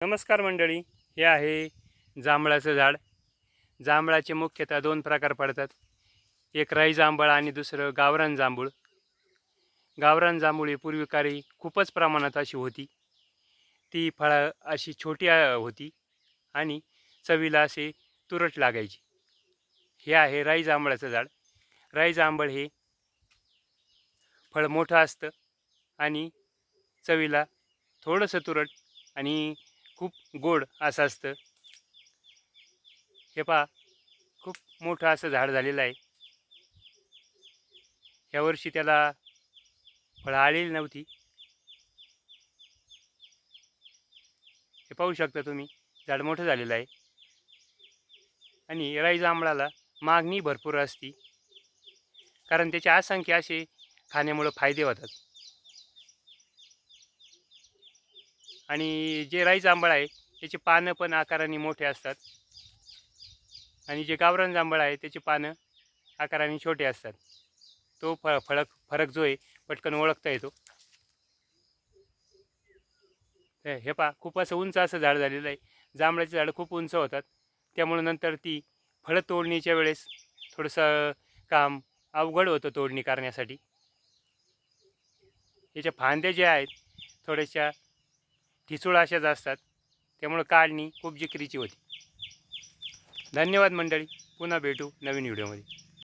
नमस्कार मंडळी. हे आहे जांभळाचं झाड. जांभळाचे मुख्यतः दोन प्रकार पडतात. एक राई जांभळ आणि दुसरं गावरान जांभूळ. गावरान जांभूळ ही पूर्वीकारी खूपच प्रमाणात अशी होती. ती फळं अशी छोटी होती आणि चवीला असे तुरट लागायची. हे आहे राई जांभळाचं झाड. राई जांभळ हे फळ मोठं असतं आणि चवीला थोडंसं तुरट आणि खूप गोड असं असतं. हे पहा, खूप मोठं असं झाड झालेलं आहे. यावर्षी त्याला फळं आलेली नव्हती. हे पाहू शकता तुम्ही, झाड मोठं झालेलं आहे आणि राई जांभळाला मागणी भरपूर असते, कारण त्याचे असंख्य असे खाण्यामुळं फायदे होतात. आणि जे राई जांभळ आहे त्याची पानं पण आकाराने मोठे असतात आणि जे गावरान जांभळ आहे त्याची पानं आकाराने छोटे असतात. तो फरक जो आहे पटकन ओळखता येतो. हे पहा, खूप असं उंच असं झाड झालेलं आहे. जांभळाची झाडं खूप उंच होतात, त्यामुळे नंतर ती फळं तोडणीच्या वेळेस थोडंसं काम अवघड होतं तोडणी करण्यासाठी. याच्या फांद्या ज्या आहेत थोड्याशा ठिसूळ अशाच असतात, त्यामुळं काढणी खूप जिकिरीची होती. धन्यवाद मंडळी. पुन्हा भेटू नवीन व्हिडिओमध्ये.